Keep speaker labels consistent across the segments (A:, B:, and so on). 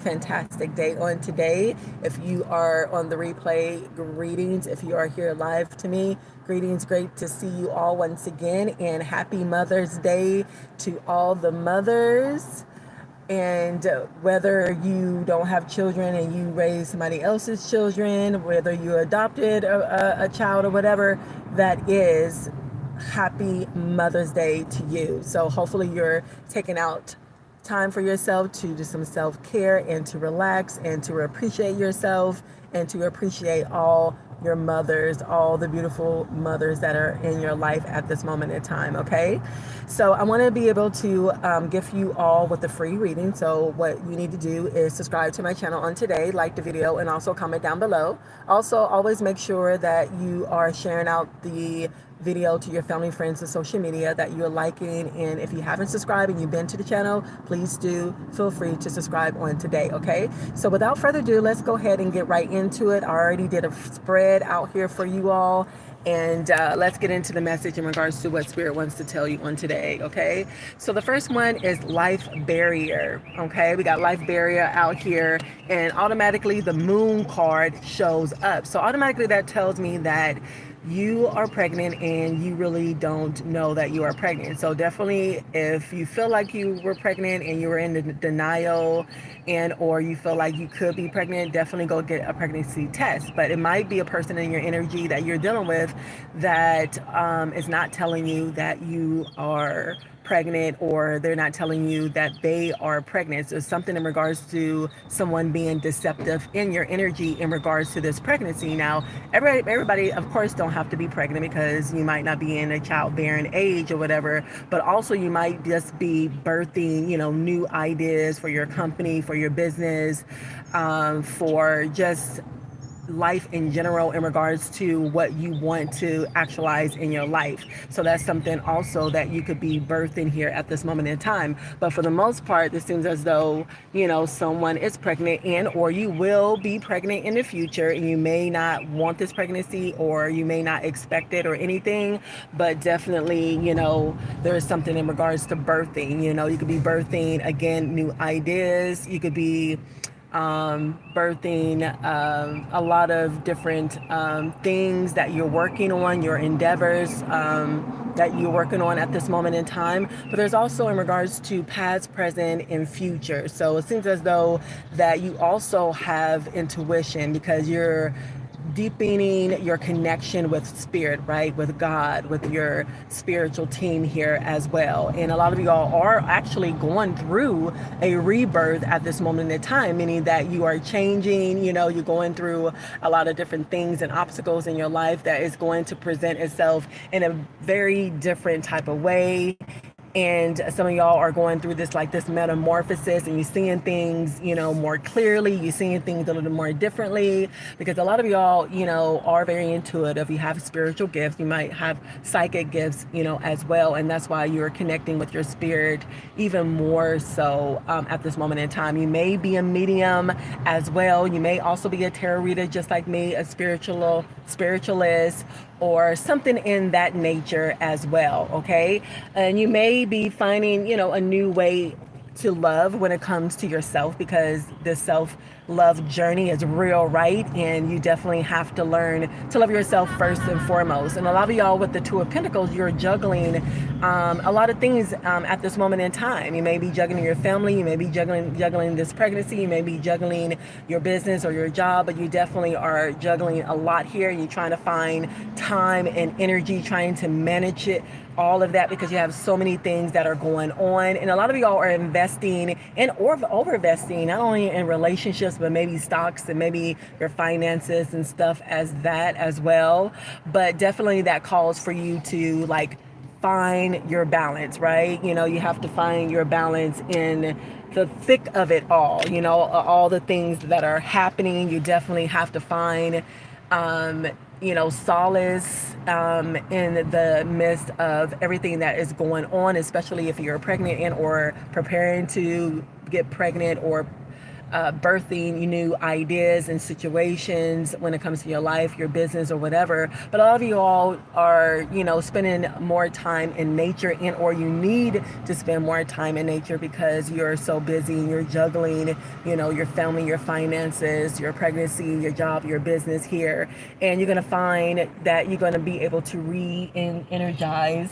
A: Fantastic day on today. If you are on the replay, greetings. If you are here live to me, greetings. Great to see you all once again, and happy Mother's Day to all the mothers. And whether you don't have children and you raise somebody else's children, whether you adopted a child or whatever that is, happy Mother's Day to you. So hopefully you're taking out time for yourself to do some self-care and to relax and to appreciate yourself and to appreciate all your mothers, all the beautiful mothers that are in your life at this moment in time, okay? So I want to be able to gift you all with a free reading. So what you need to do is subscribe to my channel on today, like the video, and also comment down below. Also, always make sure that you are sharing out the video to your family, friends, and social media that you're liking. And if you haven't subscribed and you've been to the channel, please do feel free to subscribe on today, okay? So without further ado, let's go ahead and get right into it. I already did a spread out here for you all, and let's get into the message in regards to what Spirit wants to tell you on today, okay? So the first one is life barrier, okay? We got life barrier out here, and automatically the moon card shows up. So automatically that tells me that you are pregnant and you really don't know that you are pregnant. So definitely, if you feel like you were pregnant and you were in the denial, and or you feel like you could be pregnant, definitely go get a pregnancy test. But it might be a person in your energy that you're dealing with that is not telling you that you are pregnant, or they're not telling you that they are pregnant. So something in regards to someone being deceptive in your energy in regards to this pregnancy. Now, everybody of course don't have to be pregnant, because you might not be in a childbearing age or whatever, but also you might just be birthing, new ideas for your company, for your business, for just life in general in regards to what you want to actualize in your life. So that's something also that you could be birthing here at this moment in time. But for the most part, it seems as though, someone is pregnant, and or you will be pregnant in the future, and you may not want this pregnancy, or you may not expect it or anything, but definitely, there's something in regards to birthing. You could be birthing, again, new ideas. You could be birthing a lot of different things that you're working on, your endeavors that you're working on at this moment in time. But there's also in regards to past, present, and future. So it seems as though that you also have intuition, because you're deepening your connection with spirit, right? With God, with your spiritual team here as well. And a lot of y'all are actually going through a rebirth at this moment in time, meaning that you are changing, you're going through a lot of different things and obstacles in your life that is going to present itself in a very different type of way. And some of y'all are going through this metamorphosis, and you're seeing things more clearly, you're seeing things a little more differently, because a lot of y'all are very intuitive. You have spiritual gifts, you might have psychic gifts as well, and that's why you're connecting with your spirit even more so at this moment in time. You may be a medium as well. You may also be a tarot reader, just like me, a spiritualist, or something in that nature as well, okay? And you may be finding, a new way to love when it comes to yourself, because the self-love journey is real, right? And you definitely have to learn to love yourself first and foremost. And a lot of y'all with the Two of Pentacles, you're juggling a lot of things at this moment in time. You may be juggling your family, you may be juggling this pregnancy, you may be juggling your business or your job, but you definitely are juggling a lot here. You're trying to find time and energy, trying to manage it, all of that, because you have so many things that are going on. And a lot of y'all are investing or over investing, not only in relationships, but maybe stocks and maybe your finances and stuff as well. But definitely that calls for you to find your balance, right? You have to find your balance in the thick of it all the things that are happening. You definitely have to find solace in the midst of everything that is going on, especially if you're pregnant and or preparing to get pregnant, or birthing new ideas and situations when it comes to your life, your business, or whatever. But a lot of you all are, spending more time in nature, and or you need to spend more time in nature because you're so busy and you're juggling, your family, your finances, your pregnancy, your job, your business here. And you're going to find that you're going to be able to re-energize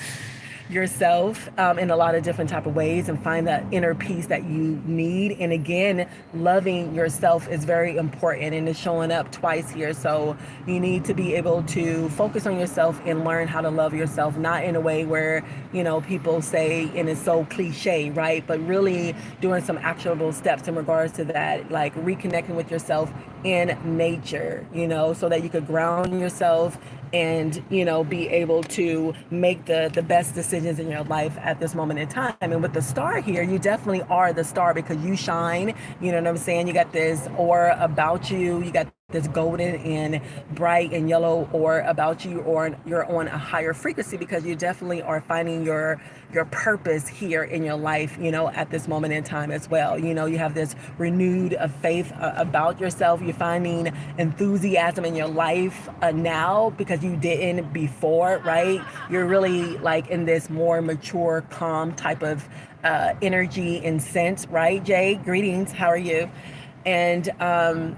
A: yourself in a lot of different type of ways and find that inner peace that you need. And again, loving yourself is very important, and it's showing up twice here. So you need to be able to focus on yourself and learn how to love yourself, not in a way where, people say, and it's so cliche, right? But really doing some actionable steps in regards to that, like reconnecting with yourself in nature, so that you could ground yourself and be able to make the best decisions in your life at this moment in time. And with the star here, you definitely are the star because you shine. You know what I'm saying? You got this aura about you. You got this golden and bright and yellow aura about you, or you're on a higher frequency because you definitely are finding your purpose here in your life, at this moment in time as well. You have this renewed faith about yourself. You're finding enthusiasm in your life now because you didn't before, right? You're really like in this more mature, calm type of energy and sense, right? Jay, greetings. How are you? And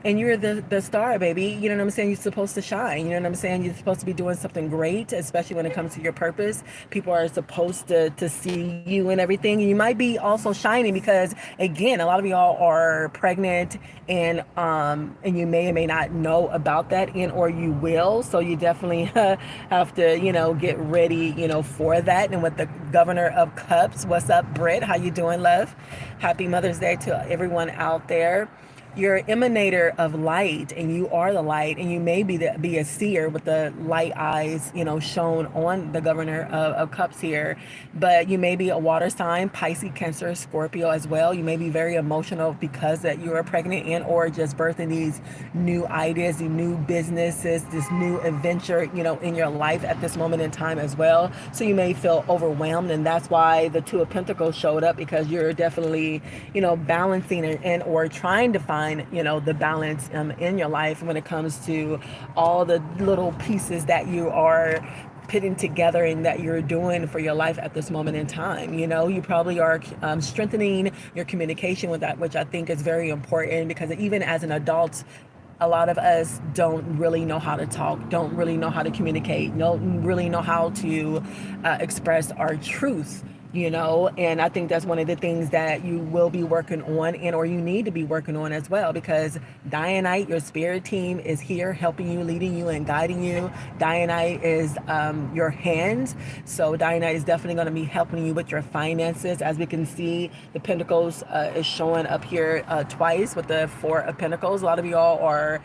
A: you're the star, baby. You know what I'm saying? You're supposed to shine. You know what I'm saying? You're supposed to be doing something great, especially when it comes to your purpose. People are supposed to see you and everything. And you might be also shining because, again, a lot of y'all are pregnant, and you may or may not know about that, and or you will. So you definitely have to, get ready, for that. And with the Governor of Cups, what's up, Britt? How you doing, love? Happy Mother's Day to everyone out there. You're emanator of light, and you are the light, and you may be a seer with the light eyes, shown on the Governor of Cups here. But you may be a water sign, Pisces, Cancer, Scorpio as well. You may be very emotional because that you are pregnant and or just birthing these new ideas, these new businesses, this new adventure, in your life at this moment in time as well. So you may feel overwhelmed, and that's why the Two of Pentacles showed up, because you're definitely, balancing and or trying to find the balance in your life when it comes to all the little pieces that you are putting together and that you're doing for your life at this moment in time. You probably are strengthening your communication with that, which I think is very important, because even as an adult, a lot of us don't really know how to talk, don't really know how to communicate, don't really know how to express our truth. And I think that's one of the things that you will be working on, and or you need to be working on as well, because Dianite, your spirit team, is here helping you, leading you, and guiding you. Dianite is your hands. So Dianite is definitely going to be helping you with your finances. As we can see, the Pentacles is showing up here twice with the Four of Pentacles. A lot of y'all are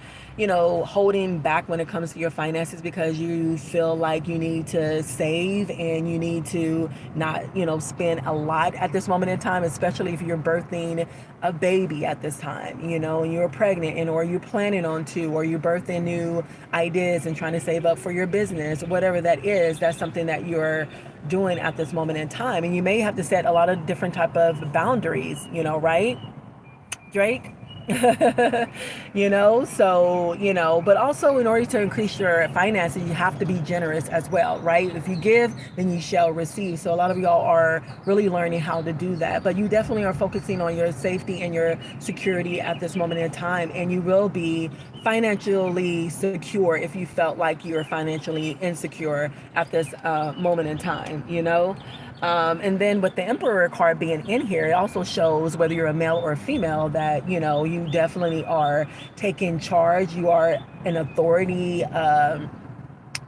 A: holding back when it comes to your finances because you feel like you need to save and you need to not, spend a lot at this moment in time, especially if you're birthing a baby at this time, and you're pregnant, and or you're planning on to, or you're birthing new ideas and trying to save up for your business, whatever that is. That's something that you're doing at this moment in time. And you may have to set a lot of different type of boundaries, right, Drake? But also, in order to increase your finances, you have to be generous as well, right? If you give, then you shall receive. So a lot of y'all are really learning how to do that, but you definitely are focusing on your safety and your security at this moment in time, and you will be financially secure if you felt like you're financially insecure at this moment in time, And then with the Emperor card being in here, it also shows, whether you're a male or a female, that, you definitely are taking charge. You are an authority,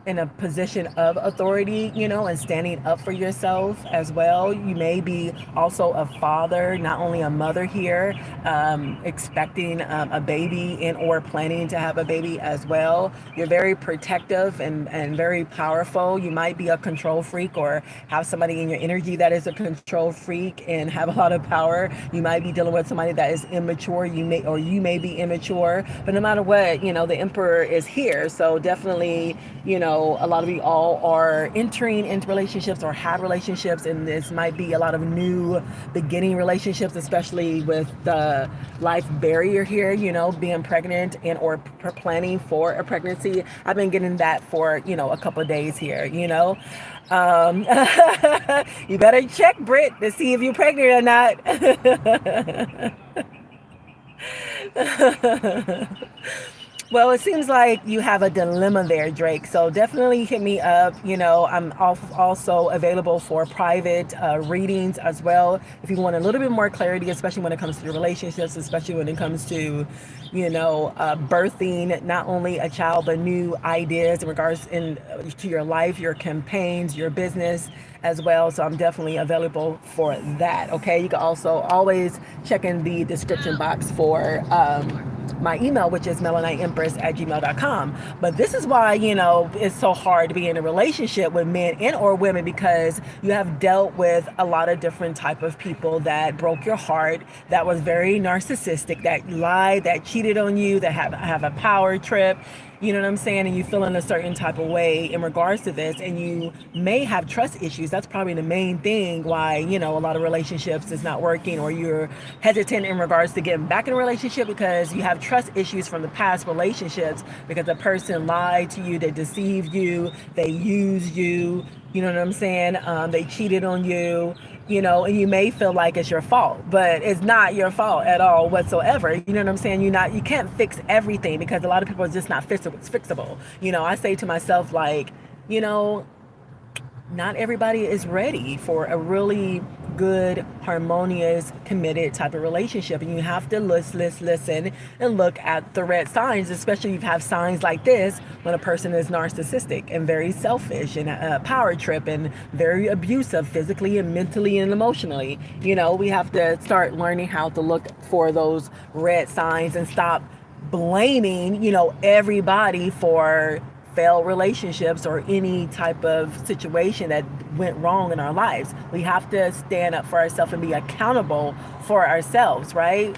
A: in a position of authority, and standing up for yourself as well. You may be also a father, not only a mother here, expecting a baby and or planning to have a baby as well. You're very protective and very powerful. You might be a control freak or have somebody in your energy that is a control freak and have a lot of power. You might be dealing with somebody that is immature. You may be immature, but no matter what, the Emperor is here. So definitely, know, a lot of you all are entering into relationships or have relationships, and this might be a lot of new beginning relationships, especially with the life barrier here, you know, being pregnant and or planning for a pregnancy. I've been getting that for, you know, a couple of days here, you know. Um, you better check, Britt, to see if you're pregnant or not. Well, it seems like you have a dilemma there, Drake. So definitely hit me up. You know, I'm also available for private readings as well. If you want a little bit more clarity, especially when it comes to your relationships, especially when it comes to, you know, birthing not only a child, but new ideas in regards to your life, your campaigns, your business as well. So I'm definitely available for that. Okay. You can also always check in the description box for, my email, which is melanitempress@gmail.com. But this is why, you know, it's so hard to be in a relationship with men and or women, because you have dealt with a lot of different type of people that broke your heart, that was very narcissistic, that lied, that cheated on you, that have a power trip. You know what I'm saying? And you feel in a certain type of way in regards to this, and you may have trust issues. That's probably the main thing why, you know, a lot of relationships is not working, or you're hesitant in regards to getting back in a relationship because you have trust issues from the past relationships, because the person lied to you, they deceived you, they used you, you know what I'm saying? They cheated on you, you know, and you may feel like it's your fault, but it's not your fault at all whatsoever. You know what I'm saying? You can't fix everything, because a lot of people are just not fixable. You know, I say to myself, like, you know, not everybody is ready for a really good, harmonious, committed type of relationship. And you have to listen and look at the red signs, especially if you have signs like this when a person is narcissistic and very selfish and a power trip and very abusive physically and mentally and emotionally. You know, we have to start learning how to look for those red signs and stop blaming, you know, everybody for failed relationships or any type of situation that went wrong in our lives. We have to stand up for ourselves and be accountable for ourselves, right?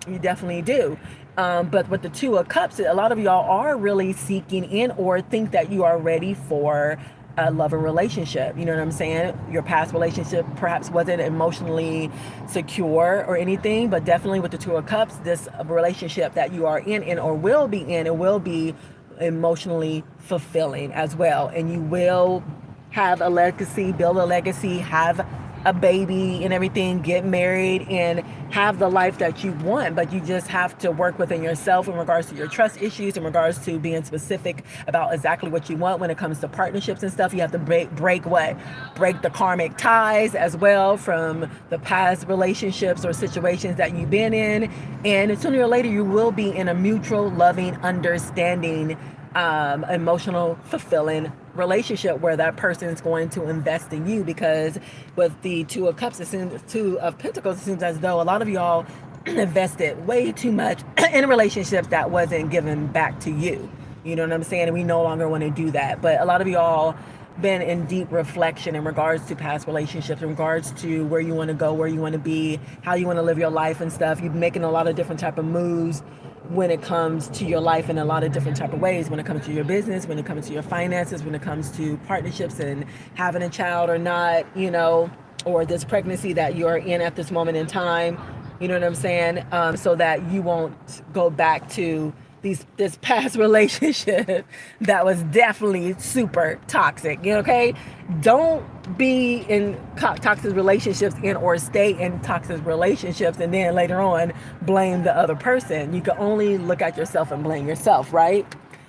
A: You definitely do. But with the Two of Cups, a lot of y'all are really seeking in or think that you are ready for a loving relationship. You know what I'm saying? Your past relationship perhaps wasn't emotionally secure or anything, but definitely with the Two of Cups, this relationship that you are in or will be in, it will be emotionally fulfilling as well. And you will have a legacy, build a legacy, have a baby and everything, get married and have the life that you want. But you just have to work within yourself in regards to your trust issues, in regards to being specific about exactly what you want when it comes to partnerships and stuff. You have to break the karmic ties as well from the past relationships or situations that you've been in. And sooner or later, you will be in a mutual, loving, understanding, emotional, fulfilling relationship where that person is going to invest in you. Because with the Two of Cups, Two of Pentacles, it seems as though a lot of y'all invested way too much in a relationship that wasn't given back to you. You know what I'm saying? And we no longer want to do that. But a lot of y'all been in deep reflection in regards to past relationships, in regards to where you want to go, where you want to be, how you want to live your life and stuff. You've been making a lot of different type of moves when it comes to your life in a lot of different type of ways, when it comes to your business, when it comes to your finances, when it comes to partnerships and having a child or not, you know, or this pregnancy that you're in at this moment in time, you know what I'm saying? So that you won't go back to this past relationship that was definitely super toxic. Okay, don't be in toxic relationships or stay in toxic relationships and then later on blame the other person. You can only look at yourself and blame yourself, right?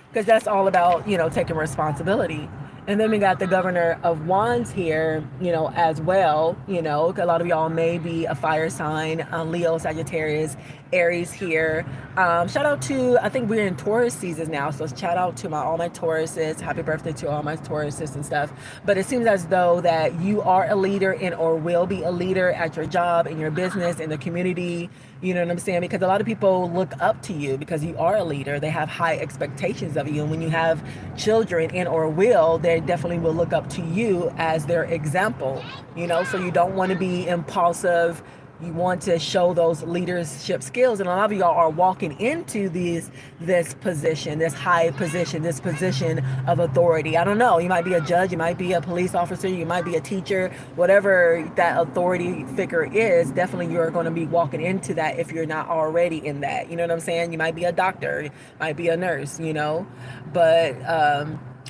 A: Because that's all about, you know, taking responsibility. And then we got the Governor of Wands here, you know, as well. You know, a lot of y'all may be a fire sign, Leo, Sagittarius, Aries here. Shout out to, I think we're in Taurus seasons now, so shout out to all my Tauruses. Happy birthday to all my Tauruses and stuff. But it seems as though that you are a leader or will be a leader at your job, in your business, in the community. You know what I'm saying? Because a lot of people look up to you because you are a leader. They have high expectations of you. And when you have children or will, they definitely will look up to you as their example. You know, so you don't want to be impulsive, You want to show those leadership skills, and a lot of y'all are walking into this position, this high position, this position of authority. I don't know. You might be a judge, you might be a police officer, you might be a teacher, whatever that authority figure is. Definitely, you're going to be walking into that if you're not already in that. You know what I'm saying? You might be a doctor, you might be a nurse, but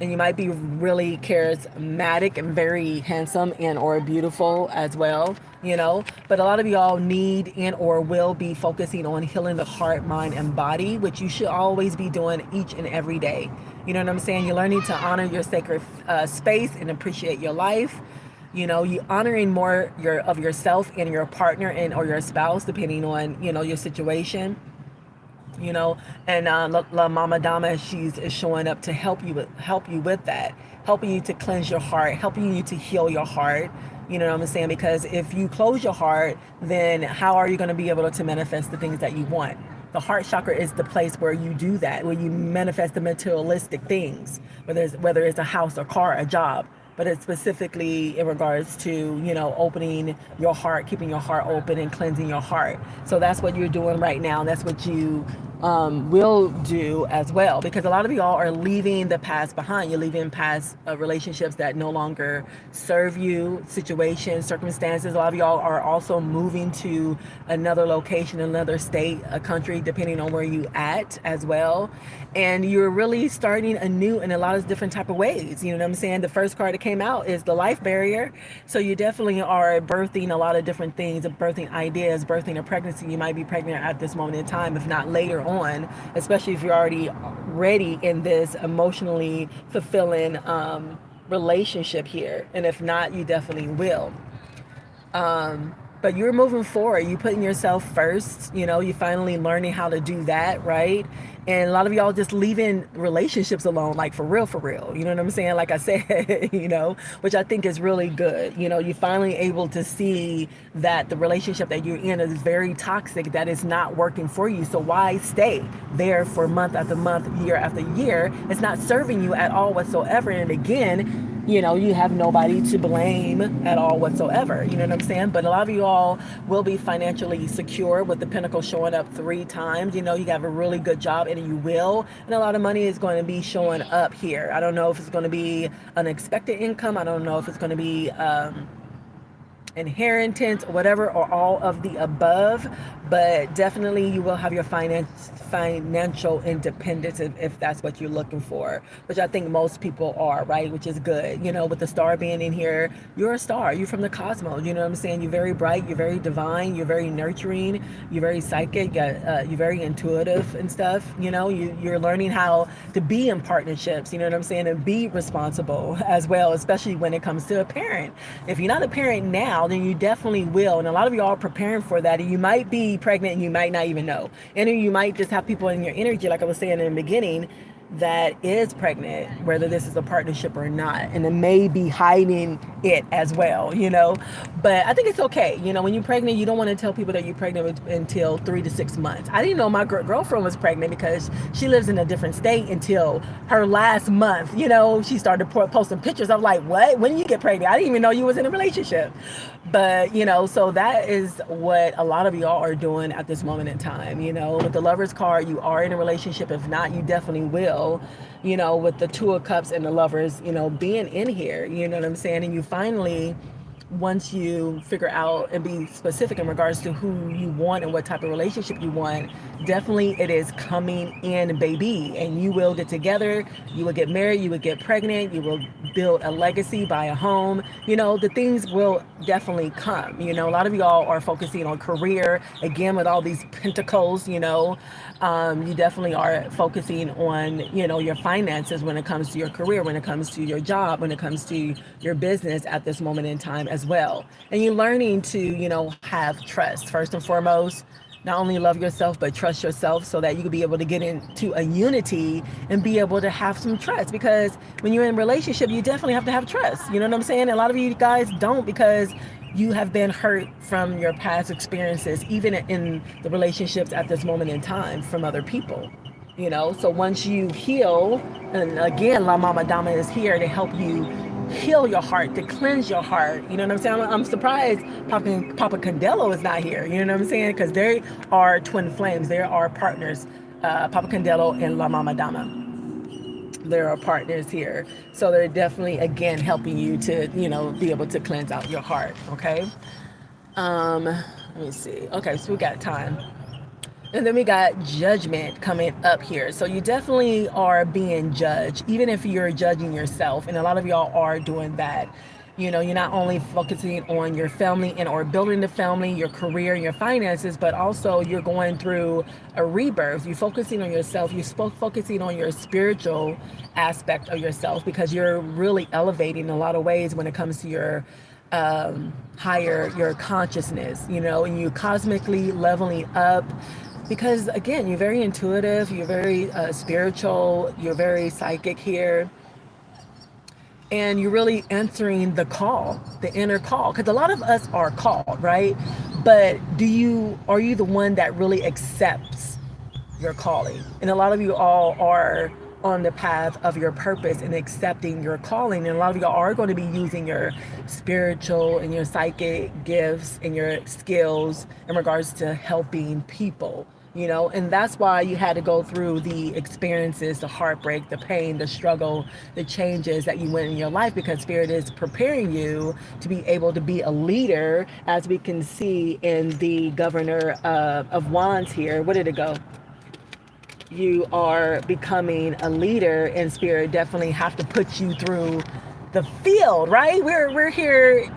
A: and you might be really charismatic and very handsome and or beautiful as well, but a lot of y'all need and or will be focusing on healing the heart, mind, and body, which you should always be doing each and every day. You know what I'm saying? You're learning to honor your sacred space and appreciate your life. You honoring more of yourself and your partner and or your spouse, depending on your situation. And La Mama Dama, she's is showing up to help you with that, helping you to cleanse your heart, helping you to heal your heart. You know what I'm saying? Because if you close your heart, then how are you going to be able to manifest the things that you want? The heart chakra is the place where you do that, where you manifest the materialistic things, whether it's a house, a car, a job. But it's specifically in regards to, opening your heart, keeping your heart open and cleansing your heart. So that's what you're doing right now. That's what you will do as well, because a lot of y'all are leaving the past behind. You're leaving past relationships that no longer serve you, situations, circumstances. A lot of y'all are also moving to another location, another state, a country, depending on where you at as well. And you're really starting anew in a lot of different type of ways. You know what I'm saying? The first card that came out is the life barrier. So you definitely are birthing a lot of different things, birthing ideas, birthing a pregnancy. You might be pregnant at this moment in time, if not later on, especially if you're already ready in this emotionally fulfilling relationship here. And if not, you definitely will. But you're moving forward. You putting yourself first. You finally learning how to do that, right? And a lot of y'all just leaving relationships alone, like for real, for real. You know what I'm saying? Like I said, which I think is really good. You're finally able to see that the relationship that you're in is very toxic, that is not working for you. So why stay there for month after month, year after year? It's not serving you at all whatsoever. And again, you have nobody to blame at all whatsoever. You know what I'm saying? But a lot of you all will be financially secure with the Pentacle showing up 3 times. You have a really good job, and you will. And a lot of money is going to be showing up here. I don't know if it's going to be unexpected income. I don't know if it's going to be inheritance or whatever, or all of the above, but definitely you will have your financial independence if that's what you're looking for, which I think most people are, right? Which is good. With the star being in here, you're a star. You're from the cosmos. You know what I'm saying? You're very bright. You're very divine. You're very nurturing. You're very psychic. You're very intuitive and stuff. You're learning how to be in partnerships. You know what I'm saying? And be responsible as well, especially when it comes to a parent. If you're not a parent now, then you definitely will. And a lot of y'all are preparing for that. And you might be pregnant and you might not even know. And you might just have people in your energy, like I was saying in the beginning, that is pregnant, whether this is a partnership or not, and it may be hiding it as well, but I think it's okay. When you're pregnant, you don't want to tell people that you're pregnant until 3 to 6 months. I didn't know my girlfriend was pregnant because she lives in a different state until her last month. She started posting pictures. I'm like, what? When did you get pregnant? I didn't even know you was in a relationship. But so that is what a lot of y'all are doing at this moment in time. With the Lovers card, you are in a relationship. If not, you definitely will. With the Two of Cups and the Lovers, being in here, you know what I'm saying? And you finally, once you figure out and be specific in regards to who you want and what type of relationship you want, definitely it is coming in, baby. And you will get together, you will get married, you will get pregnant, you will build a legacy, buy a home. The things will definitely come. A lot of y'all are focusing on career, again, with all these pentacles. You definitely are focusing on, your finances when it comes to your career, when it comes to your job, when it comes to your business at this moment in time as well. And you're learning to, have trust first and foremost. Not only love yourself, but trust yourself so that you can be able to get into a unity and be able to have some trust. Because when you're in a relationship, you definitely have to have trust. You know what I'm saying? A lot of you guys don't, because you have been hurt from your past experiences, even in the relationships at this moment in time, from other people. So once you heal, and again, La Mama Dama is here to help you heal your heart, to cleanse your heart. You know what I'm saying? I'm surprised Papa Candelo is not here. You know what I'm saying? Because they are twin flames. They are partners, Papa Candelo and La Mama Dama. There are partners here. So they're definitely, again, helping you to, be able to cleanse out your heart. Okay. Let me see. Okay. So we got time. And then we got judgment coming up here. So you definitely are being judged, even if you're judging yourself. And a lot of y'all are doing that. You're not only focusing on your family and or building the family, your career, and your finances, but also you're going through a rebirth. You're focusing on yourself. You're focusing on your spiritual aspect of yourself, because you're really elevating in a lot of ways when it comes to your higher, your consciousness, and you cosmically leveling up. Because again, you're very intuitive, you're very spiritual, you're very psychic here. And you're really answering the call, the inner call. Because a lot of us are called, right? But are you the one that really accepts your calling? And a lot of you all are on the path of your purpose and accepting your calling. And a lot of y'all are going to be using your spiritual and your psychic gifts and your skills in regards to helping people. And that's why you had to go through the experiences, the heartbreak, the pain, the struggle, the changes that you went in your life, because Spirit is preparing you to be able to be a leader, as we can see in the Governor of Wands here. Where did it go? You are becoming a leader, and Spirit definitely have to put you through the field, right? We're here,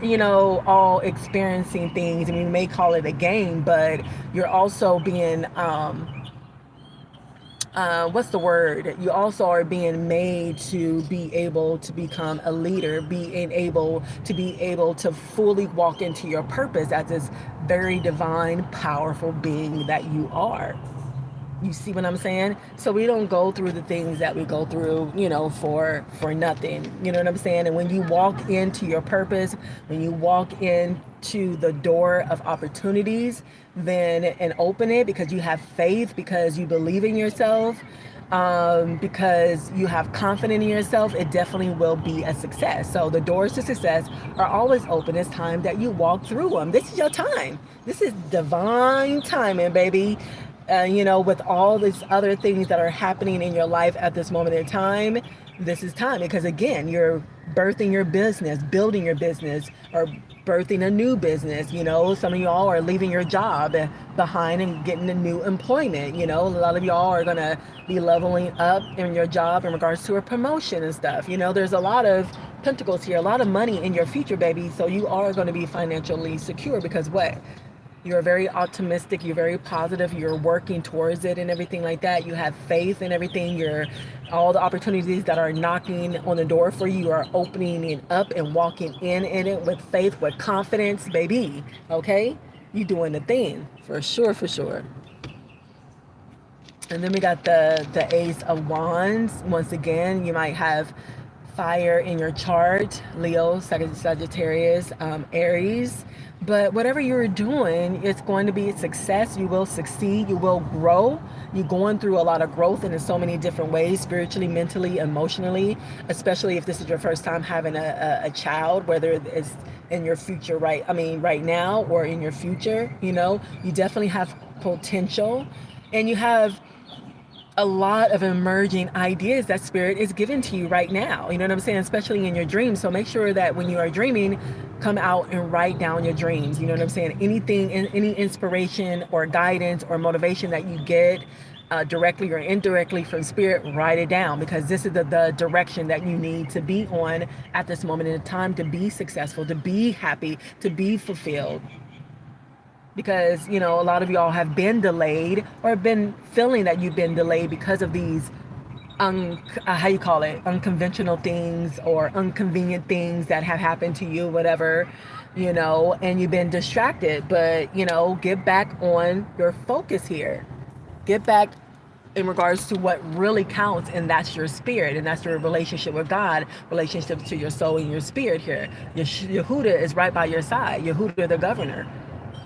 A: all experiencing things, and we may call it a game, but you're also being what's the word? You also are being made to be able to become a leader, being able to fully walk into your purpose as this very divine, powerful being that you are. You see what I'm saying? So we don't go through the things that we go through, for nothing. You know what I'm saying? And when you walk into your purpose, when you walk into the door of opportunities, and open it, because you have faith, because you believe in yourself, because you have confidence in yourself, it definitely will be a success. So the doors to success are always open. It's time that you walk through them. This is your time. This is divine timing, baby. With all these other things that are happening in your life at this moment in time, this is time, because again, you're birthing your business, building your business, or birthing a new business. Some of y'all are leaving your job behind and getting a new employment. A lot of y'all are going to be leveling up in your job in regards to a promotion and stuff. There's a lot of pentacles here, a lot of money in your future, baby. So you are going to be financially secure, because what? You're very optimistic, you're very positive, you're working towards it and everything like that. You have faith in everything. All the opportunities that are knocking on the door for you are opening it up and walking in it with faith, with confidence, baby. Okay? You doing the thing. For sure, for sure. And then we got the Ace of Wands. Once again, you might have fire in your chart, Leo, Sagittarius, Aries. But whatever you're doing, it's going to be a success. You will succeed. You will grow. You're going through a lot of growth, and in so many different ways, spiritually, mentally, emotionally, especially if this is your first time having a child, whether it's in your future, right now, or in your future. You definitely have potential, and you have a lot of emerging ideas that Spirit is giving to you right now. You know what I'm saying? Especially in your dreams. So make sure that when you are dreaming, come out and write down your dreams. You know what I'm saying? Anything, any inspiration or guidance or motivation that you get directly or indirectly from Spirit, write it down, because this is the direction that you need to be on at this moment in time, to be successful, to be happy, to be fulfilled. Because, a lot of y'all have been delayed, or been feeling that you've been delayed because of these unconventional things or inconvenient things that have happened to you, whatever, and you've been distracted. But, get back on your focus here. Get back in regards to what really counts, and that's your spirit, and that's your relationship with God, relationship to your soul and your spirit here. Yehuda is right by your side. Yehuda, the governor.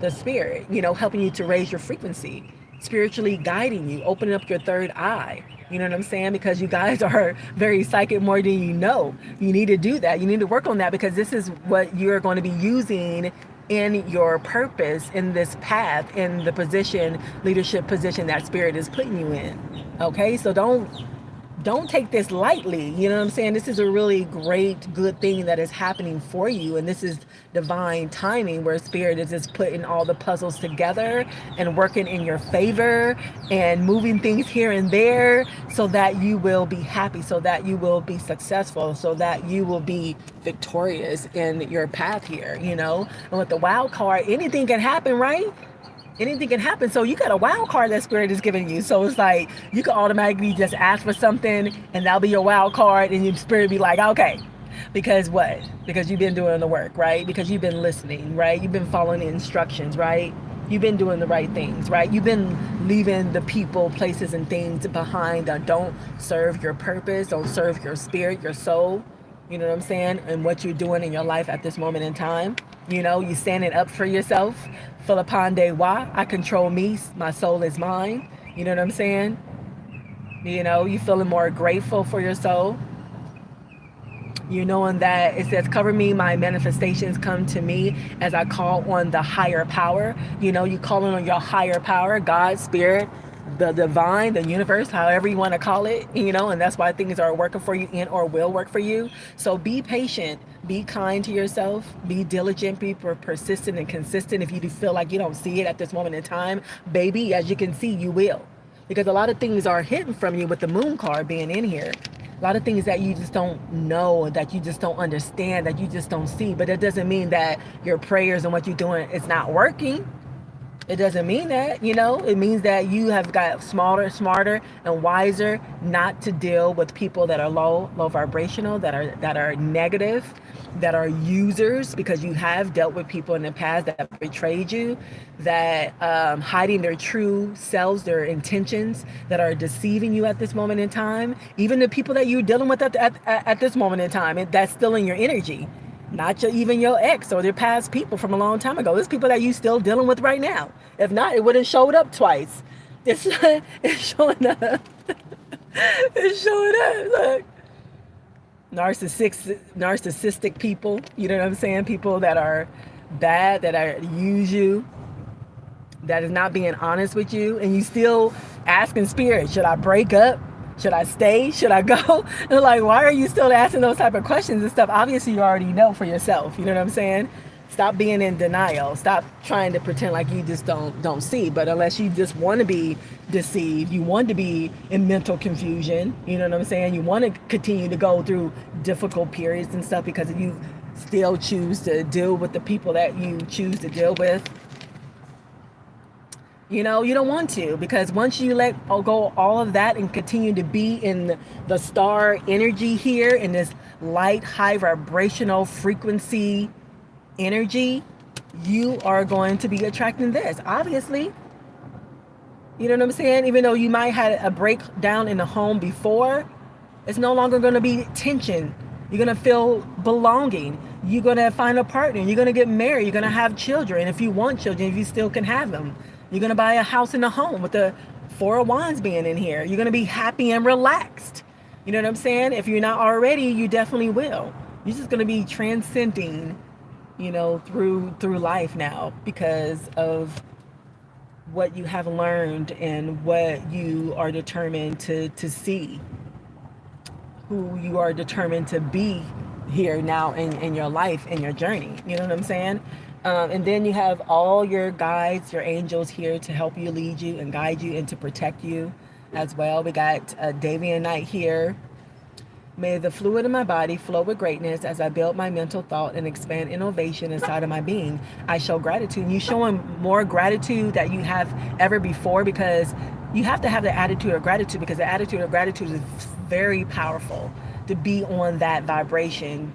A: The Spirit, helping you to raise your frequency, spiritually guiding you, opening up your third eye, You know what I'm saying? Because you guys are very psychic more than you know. You need to do that. You need to work on that, because this is what you're going to be using in your purpose, in this path, in the position, leadership position that Spirit is putting you in. Okay, so don't take this lightly. You know what I'm saying? This is a really great, good thing that is happening for you. And this is divine timing, where Spirit is just putting all the puzzles together and working in your favor and moving things here and there, so that you will be happy, so that you will be successful, so that you will be victorious in your path here, you know? And with the wild card, anything can happen, right? Anything can happen. So you got a wild card that Spirit is giving you. So it's like you can automatically just ask for something, and that'll be your wild card, and your Spirit be like, okay. Because what? Because you've been doing the work, right? Because you've been listening, right? You've been following the instructions, right? You've been doing the right things, right? You've been leaving the people, places, and things behind that don't serve your purpose, don't serve your spirit, your soul. You know what I'm saying? And what you're doing in your life at this moment in time. You know, you standing up for yourself. Philippande wa, I control me, my soul is mine. You know what I'm saying? You know, you feeling more grateful for your soul. You knowing that it says, cover me, my manifestations come to me as I call on the higher power. You know, you calling on your higher power, God, Spirit, the divine, the universe, however you want to call it, you know, and that's why things are working for you and or will work for you. So be patient, be kind to yourself, be diligent, be persistent and consistent. If you do feel like you don't see it at this moment in time, baby, as you can see, you will. Because a lot of things are hidden from you with the moon card being in here. A lot of things that you just don't know, that you just don't understand, that you just don't see. But it doesn't mean that your prayers and what you're doing is not working. It doesn't mean that, you know, it means that you have got smarter and wiser not to deal with people that are low vibrational, that are negative, that are users, because you have dealt with people in the past that betrayed you, that hiding their true selves, their intentions, that are deceiving you at this moment in time. Even the people that you're dealing with at this moment in time, that's still in your energy. Not even your ex or their past people from a long time ago. There's people that you still dealing with right now. If not, it would have showed up twice. It's showing up. It's showing up. Look. Narcissistic people. You know what I'm saying? People that are bad, that are use you, that is not being honest with you, and you still asking Spirit, should I break up? Should I stay? Should I go? And like, why are you still asking those type of questions and stuff? Obviously, you already know for yourself. You know what I'm saying? Stop being in denial. Stop trying to pretend like you just don't see. But unless you just want to be deceived, you want to be in mental confusion. You know what I'm saying? You want to continue to go through difficult periods and stuff because you still choose to deal with the people that you choose to deal with. You know, you don't want to, because once you let go all of that and continue to be in the star energy here, in this light, high vibrational frequency energy, you are going to be attracting this, obviously. You know what I'm saying? Even though you might have a breakdown in the home before, it's no longer going to be tension. You're going to feel belonging. You're going to find a partner. You're going to get married. You're going to have children. If you want children, if you still can have them. You're going to buy a house in a home with the Four of Wands being in here. You're going to be happy and relaxed. You know what I'm saying? If you're not already, you definitely will. You're just going to be transcending, you know, through life now because of what you have learned and what you are determined to see, who you are determined to be here now in your life, in your journey. You know what I'm saying? And then you have all your guides, your angels here to help you, lead you, and guide you and to protect you as well. We got Davian Knight here. May the fluid in my body flow with greatness as I build my mental thought and expand innovation inside of my being. I show gratitude. And you showing more gratitude that you have ever before, because you have to have the attitude of gratitude, because the attitude of gratitude is very powerful. To be on that vibration,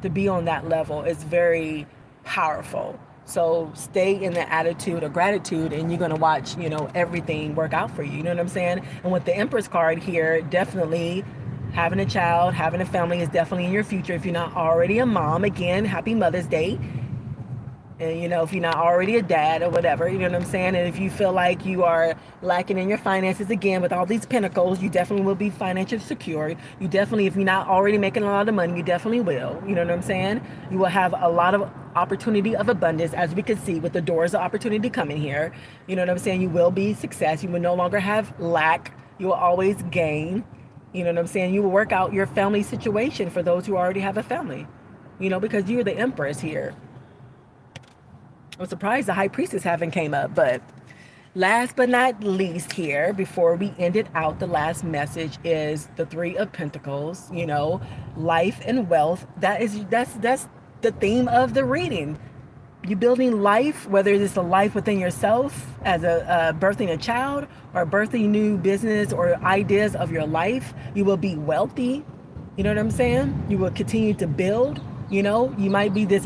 A: to be on that level is very powerful. So stay in the attitude of gratitude and you're going to watch, you know, everything work out for you. You know what I'm saying? And with the Empress card here, definitely having a child, having a family is definitely in your future. If you're not already a mom, again, happy Mother's Day. And, you know, if you're not already a dad or whatever, you know what I'm saying? And if you feel like you are lacking in your finances, again, with all these pentacles, you definitely will be financially secure. You definitely, if you're not already making a lot of money, you definitely will. You know what I'm saying? You will have a lot of opportunity of abundance, as we can see with the doors of opportunity coming here. You know what I'm saying? You will be success. You will no longer have lack. You will always gain. You know what I'm saying? You will work out your family situation for those who already have a family, you know, because you're the empress here. I'm surprised the high priestess haven't came up, but last but not least here, before we end it out, the last message is the Three of Pentacles, you know, life and wealth. That's the theme of the reading. You building life, whether it's a life within yourself as a birthing a child or birthing new business or ideas of your life, you will be wealthy. You know what I'm saying? You will continue to build. You know, you might be this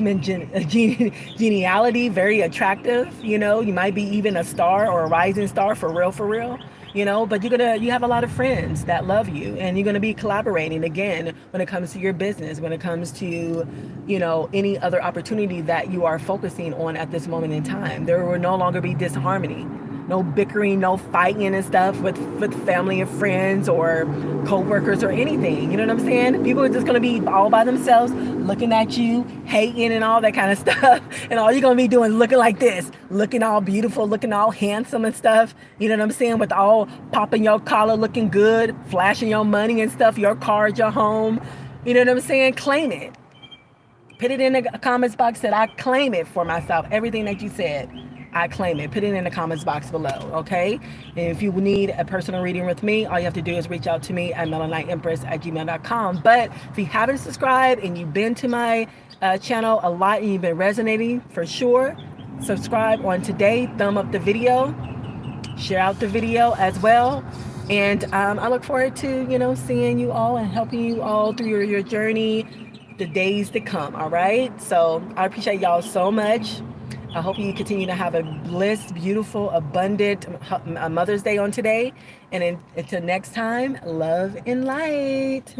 A: geniality, very attractive. You know, you might be even a star or a rising star for real, you know, but you have a lot of friends that love you, and you're gonna be collaborating again when it comes to your business, when it comes to, you know, any other opportunity that you are focusing on at this moment in time. There will no longer be disharmony, no bickering, no fighting and stuff with family and friends or co-workers or anything. You know what I'm saying? People are just gonna be all by themselves, looking at you, hating and all that kind of stuff. And all you're gonna be doing, looking like this, looking all beautiful, looking all handsome and stuff. You know what I'm saying? With all popping your collar, looking good, flashing your money and stuff, your cars, your home. You know what I'm saying? Claim it. Put it in the comments box that I claim it for myself. Everything that you said, I claim it. Put it in the comments box below, okay? And if you need a personal reading with me, all you have to do is reach out to me at melanieempress@gmail.com. But if you haven't subscribed and you've been to my channel a lot and you've been resonating, for sure, subscribe on today. Thumb up the video. Share out the video as well. And I look forward to, you know, seeing you all and helping you all through your journey, the days to come, all right? So I appreciate y'all so much. I hope you continue to have a blessed, beautiful, abundant Mother's Day on today. And until next time, love and light.